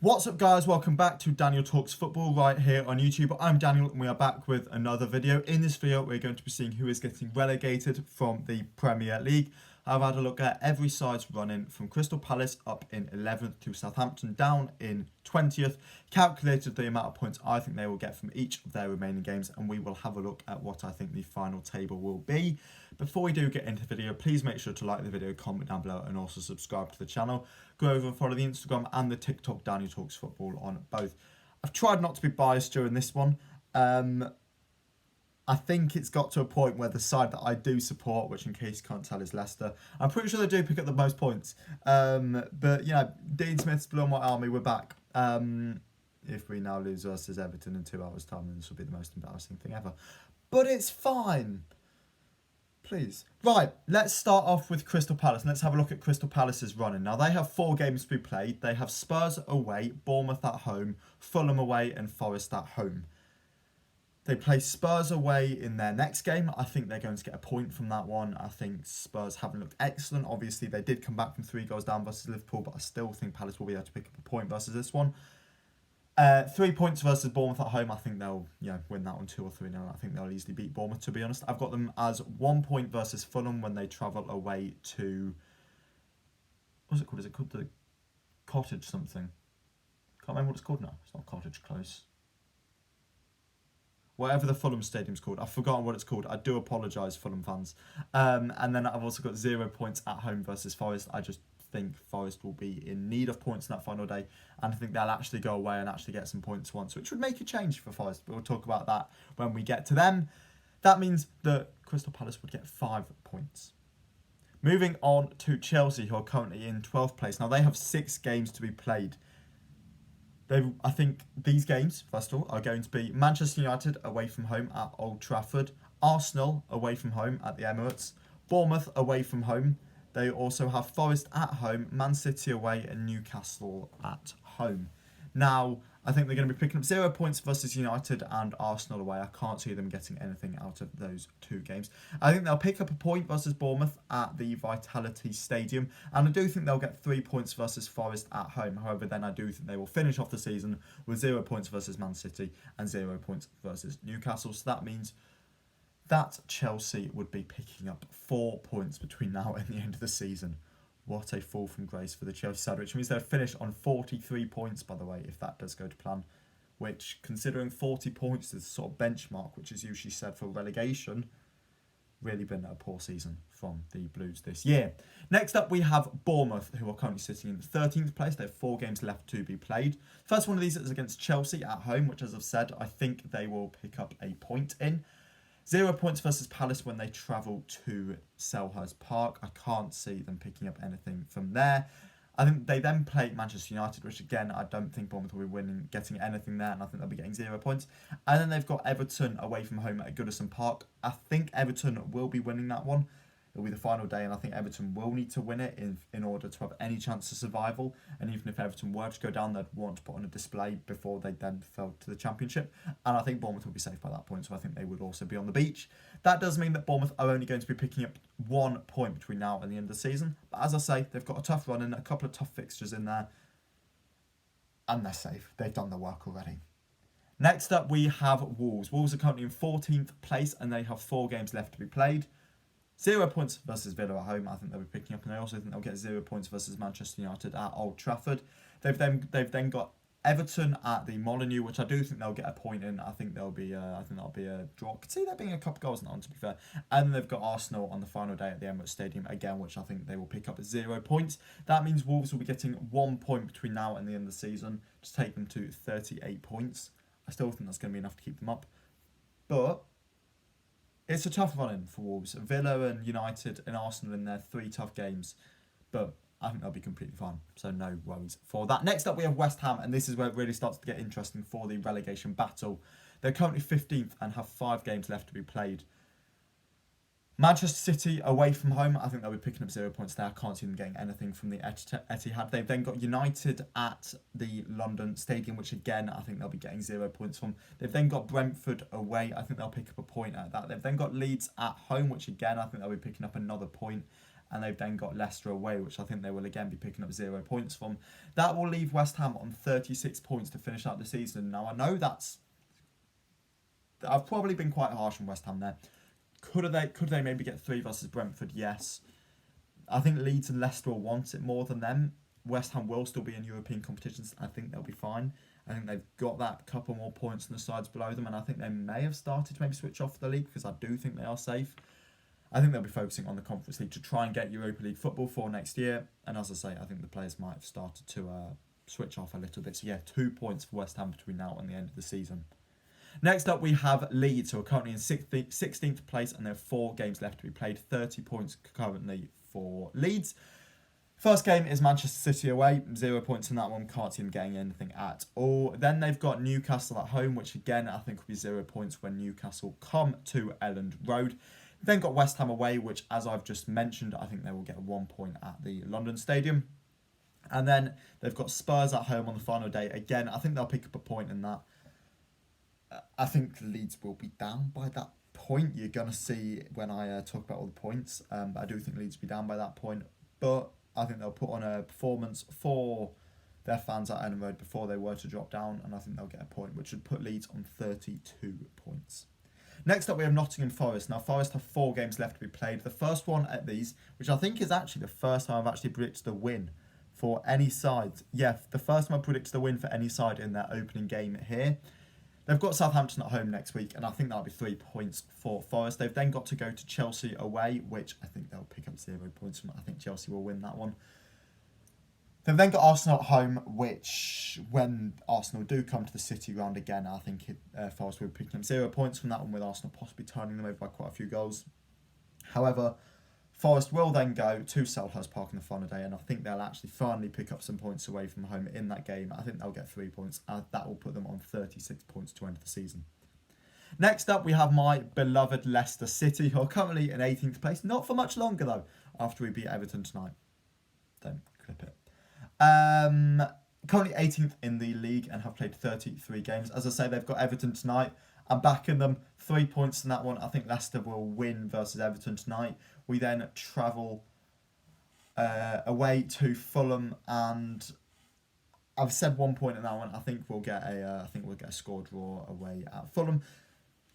What's up guys, welcome back to Daniel Talks Football right here on YouTube. I'm Daniel and we are back with another video. In this video we're going to be seeing who is getting relegated from the Premier League. I've had a look at every side's running from Crystal Palace up in 11th to Southampton down in 20th, calculated the amount of points I think they will get from each of their remaining games, and we will have a look at what I think the final table will be. Before we do get into the video, please make sure to like the video, comment down below and also subscribe to the channel. Go over and follow the Instagram and the TikTok Daniel Talks Football on both. I've tried not to be biased during this one. I think it's got to a point where the side that I do support, which in case you can't tell is Leicester, I'm pretty sure they do pick up the most points. But, you know, Dean Smith's Blue and White Army, we're back. If we now lose versus Everton in 2 hours' time, then this will be the most embarrassing thing ever. But it's fine. Please. Right, let's start off with Crystal Palace. Let's have a look at Crystal Palace's running. Now, they have 4 games to be played. They have Spurs away, Bournemouth at home, Fulham away and Forest at home. They play Spurs away in their next game. I think they're going to get a point from that one. I think Spurs haven't looked excellent. Obviously, they did come back from 3 goals down versus Liverpool, but I still think Palace will be able to pick up a point versus this one. 3 points versus Bournemouth at home. I think they'll win that one 2 or 3-0. I think they'll easily beat Bournemouth, to be honest. I've got them as 1 point versus Fulham when they travel away to... What's it called? Is it called the Cottage something? Can't remember what it's called now. It's not Cottage Close. Whatever the Fulham stadium's called. I've forgotten what it's called. I do apologise, Fulham fans. And then I've also got 0 points at home versus Forest. I just think Forest will be in need of points in that final day. And I think they'll actually go away and actually get some points once, which would make a change for Forest. But we'll talk about that when we get to them. That means that Crystal Palace would get 5 points. Moving on to Chelsea, who are currently in 12th place. Now, they have 6 games to be played. I think these games, first of all, are going to be Manchester United away from home at Old Trafford, Arsenal away from home at the Emirates, Bournemouth away from home. They also have Forest at home, Man City away and Newcastle at home. Now, I think they're going to be picking up 0 points versus United and Arsenal away. I can't see them getting anything out of those 2 games. I think they'll pick up a point versus Bournemouth at the Vitality Stadium. And I do think they'll get 3 points versus Forest at home. However, then I do think they will finish off the season with 0 points versus Man City and 0 points versus Newcastle. So that means that Chelsea would be picking up 4 points between now and the end of the season. What a fall from grace for the Chelsea side, which means they'll finish on 43 points, by the way, if that does go to plan. Which, considering 40 points is the sort of benchmark, which is usually said for relegation, really been a poor season from the Blues this year. Next up, we have Bournemouth, who are currently sitting in 13th place. They have 4 games left to be played. First one of these is against Chelsea at home, which, as I've said, I think they will pick up a point in. 0 points versus Palace when they travel to Selhurst Park. I can't see them picking up anything from there. I think they then play Manchester United, which again, I don't think Bournemouth will be getting anything there, and I think they'll be getting 0 points. And then they've got Everton away from home at Goodison Park. I think Everton will be winning that one. It'll be the final day, and I think Everton will need to win it in order to have any chance of survival. And even if Everton were to go down, they'd want to put on a display before they then fell to the Championship. And I think Bournemouth will be safe by that point, so I think they would also be on the beach. That does mean that Bournemouth are only going to be picking up 1 point between now and the end of the season. But as I say, they've got a tough run and a couple of tough fixtures in there. And they're safe. They've done their work already. Next up, we have Wolves. Wolves are currently in 14th place, and they have 4 games left to be played. 0 points versus Villa at home, I think they'll be picking up, and I also think they'll get 0 points versus Manchester United at Old Trafford. They've then got Everton at the Molineux, which I do think they'll get a point in. I think that'll be a draw. I could see there being a couple of goals in that one, to be fair. And then they've got Arsenal on the final day at the Emirates Stadium again, which I think they will pick up at 0 points. That means Wolves will be getting 1 point between now and the end of the season to take them to 38 points. I still think that's going to be enough to keep them up, but it's a tough run-in for Wolves. Villa and United and Arsenal in their 3 tough games. But I think they'll be completely fine. So no worries for that. Next up, we have West Ham. And this is where it really starts to get interesting for the relegation battle. They're currently 15th and have 5 games left to be played. Manchester City away from home. I think they'll be picking up 0 points there. I can't see them getting anything from the Etihad. They've then got United at the London Stadium, which again, I think they'll be getting 0 points from. They've then got Brentford away. I think they'll pick up a point at that. They've then got Leeds at home, which again, I think they'll be picking up another point. and they've then got Leicester away, which I think they will again be picking up 0 points from. That will leave West Ham on 36 points to finish out the season. Now, I know I've probably been quite harsh on West Ham there. Could they maybe get 3 versus Brentford? Yes. I think Leeds and Leicester will want it more than them. West Ham will still be in European competitions. I think they'll be fine. I think they've got that couple more points than the sides below them, and I think they may have started to maybe switch off the league because I do think they are safe. I think they'll be focusing on the Conference League to try and get Europa League football for next year. And as I say, I think the players might have started to switch off a little bit. So yeah, 2 points for West Ham between now and the end of the season. Next up, we have Leeds, who are currently in 16th place, and there are 4 games left to be played. 30 points currently for Leeds. First game is Manchester City away, 0 points in that one. Can't see them getting anything at all. Then they've got Newcastle at home, which again I think will be 0 points when Newcastle come to Elland Road. Then got West Ham away, which, as I've just mentioned, I think they will get 1 point at the London Stadium. And then they've got Spurs at home on the final day. Again, I think they'll pick up a point in that. I think Leeds will be down by that point. You're going to see when I talk about all the points. But I do think Leeds will be down by that point. But I think they'll put on a performance for their fans at Elland Road before they were to drop down. And I think they'll get a point, which would put Leeds on 32 points. Next up, we have Nottingham Forest. Now, Forest have 4 games left to be played. The first one at these, which I think is actually the first time I've actually predicted a win for any side. Yeah, the first time I predicted a win for any side in their opening game here. They've got Southampton at home next week, and I think that'll be 3 points for Forest. They've then got to go to Chelsea away, which I think they'll pick up 0 points from. I think Chelsea will win that one. They've then got Arsenal at home, which, when Arsenal do come to the City round again, I think Forest will be picking up 0 points from that one, with Arsenal possibly turning them over by quite a few goals. However, Forest will then go to Selhurst Park on the final day, and I think they'll actually finally pick up some points away from home in that game. I think they'll get 3 points, and that will put them on 36 points to end the season. Next up, we have my beloved Leicester City, who are currently in 18th place. Not for much longer, though, after we beat Everton tonight. Don't clip it. Currently 18th in the league and have played 33 games. As I say, they've got Everton tonight. I'm backing them. 3 points in that one. I think Leicester will win versus Everton tonight. We then travel away to Fulham, and I've said 1 point in that one. I think we'll get a score draw away at Fulham.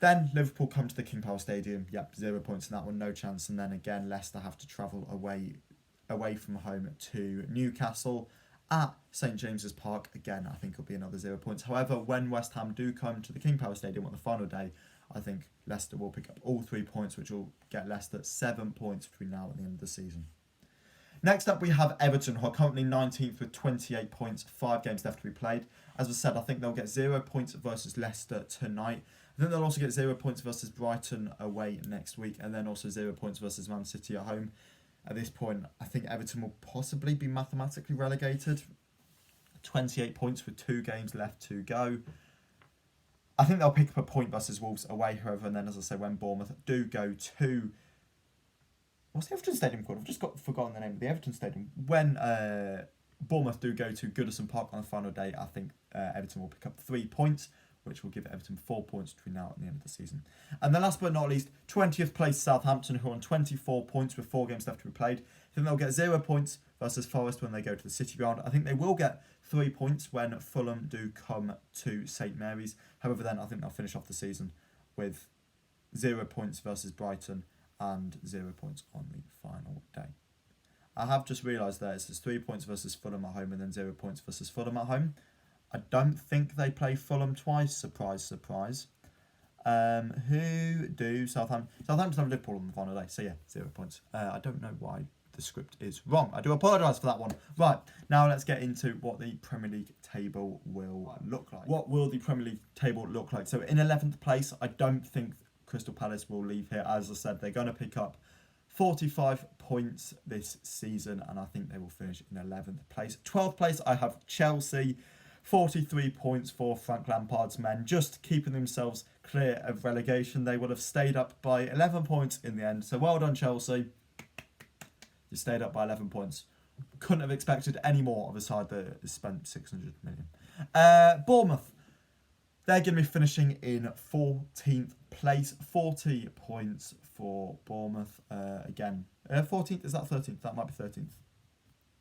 Then Liverpool come to the King Power Stadium. Yep, 0 points in that one, no chance. And then again, Leicester have to travel away from home to Newcastle at St James's Park. Again, I think it'll be another 0 points. However, when West Ham do come to the King Power Stadium on the final day, I think Leicester will pick up all 3 points, which will get Leicester 7 points between now and the end of the season. Next up, we have Everton, who are currently 19th with 28 points, 5 games left to be played. As I said, I think they'll get 0 points versus Leicester tonight. I think they'll also get 0 points versus Brighton away next week, and then also 0 points versus Man City at home. At this point, I think Everton will possibly be mathematically relegated. 28 points with 2 games left to go. I think they'll pick up a point versus Wolves away, however, and then, as I say, when Bournemouth do go to... What's the Everton Stadium called? I've just forgotten the name of the Everton Stadium. When Bournemouth do go to Goodison Park on the final day, I think Everton will pick up 3 points, which will give Everton 4 points between now and the end of the season. And then last but not least, 20th place Southampton, who are on 24 points with 4 games left to be played. I think they'll get 0 points versus Forest when they go to the City ground. I think they will get 3 points when Fulham do come to St Mary's. However, then I think they'll finish off the season with 0 points versus Brighton and 0 points on the final day. I have just realised there it says 3 points versus Fulham at home and then 0 points versus Fulham at home. I don't think they play Fulham twice. Surprise, surprise. Who do Southampton? Southampton have Liverpool on the final day. So yeah, 0 points. I don't know why the script is wrong. I do apologise for that one. Right, now let's get into what the Premier League table will look like. What will the Premier League table look like? So in 11th place, I don't think Crystal Palace will leave here. As I said, they're going to pick up 45 points this season, and I think they will finish in 11th place. 12th place, I have Chelsea. 43 points for Frank Lampard's men, just keeping themselves clear of relegation. They would have stayed up by 11 points in the end. So well done, Chelsea. You stayed up by 11 points. Couldn't have expected any more of a side that has spent 600 million. Bournemouth. They're going to be finishing in 14th place, 40 points for Bournemouth. Again, 14th, is that 13th? That might be 13th.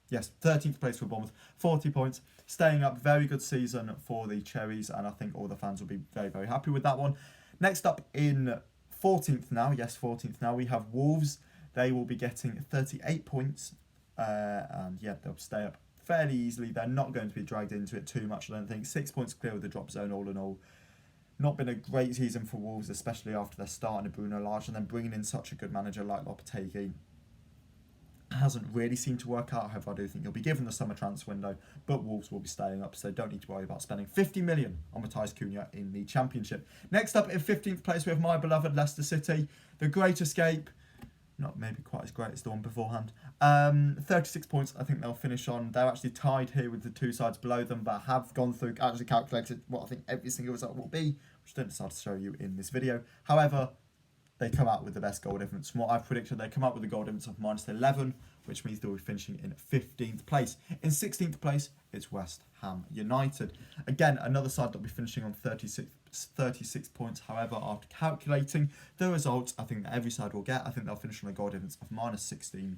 Yes, 13th place for Bournemouth, 40 points. Staying up, very good season for the Cherries, and I think all the fans will be very, very happy with that one. Next up in 14th now, yes, 14th now, we have Wolves. They will be getting 38 points, and yeah, they'll stay up fairly easily. They're not going to be dragged into it too much, I don't think. 6 points clear of the drop zone all in all. Not been a great season for Wolves, especially after they're starting to Bruno large and then bringing in such a good manager like Lopetegui. Hasn't really seemed to work out. However, I do think he'll be given the summer transfer window, but Wolves will be staying up, so don't need to worry about spending 50 million on Matthias Cunha in the Championship. Next up in 15th place, we have my beloved Leicester City. The Great Escape. Not maybe quite as great as the one beforehand. 36 points, I think they'll finish on. They're actually tied here with the two sides below them, but have gone through, actually calculated what I think every single result will be, which I don't decide to show you in this video. However, they come out with the best goal difference. From what I've predicted, they come out with a goal difference of -11, which means they'll be finishing in 15th place. In 16th place, it's West Ham United. Again, another side that'll be finishing on 36 points. However, after calculating the results, I think that every side will get, I think they'll finish on a goal difference of -16.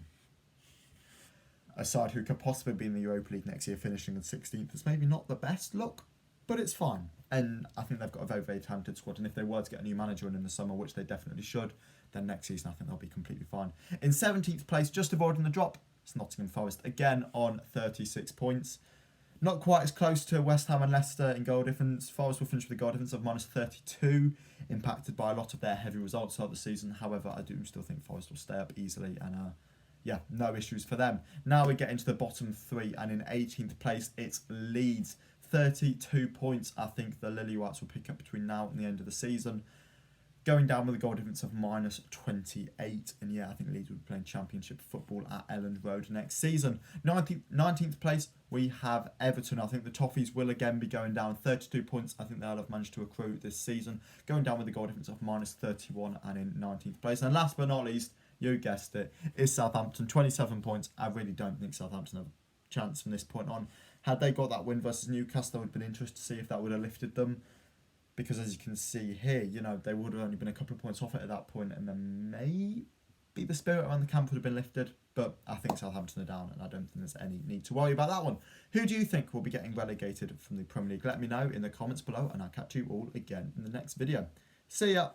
A side who could possibly be in the Europa League next year finishing in 16th is maybe not the best look, but it's fine. And I think they've got a very, very talented squad. And if they were to get a new manager in the summer, which they definitely should, then next season I think they'll be completely fine. In 17th place, just avoiding the drop, it's Nottingham Forest, again on 36 points. Not quite as close to West Ham and Leicester in goal difference. Forest will finish with a goal difference of -32, impacted by a lot of their heavy results throughout the season. However, I do still think Forest will stay up easily, and yeah, no issues for them. Now we get into the bottom three, and in 18th place, it's Leeds. 32 points, I think the Lily Whites will pick up between now and the end of the season. Going down with a goal difference of -28. And yeah, I think Leeds will be playing Championship football at Elland Road next season. 19th place, we have Everton. I think the Toffees will again be going down. 32 points, I think they'll have managed to accrue this season. Going down with a goal difference of -31 and in 19th place. And last but not least, you guessed it, is Southampton. 27 points. I really don't think Southampton have a chance from this point on. Had they got that win versus Newcastle, I would have been interested to see if that would have lifted them. Because as you can see here, you know, they would have only been a couple of points off it at that point, and then maybe the spirit around the camp would have been lifted. But I think Southampton are down, and I don't think there's any need to worry about that one. Who do you think will be getting relegated from the Premier League? Let me know in the comments below, and I'll catch you all again in the next video. See ya!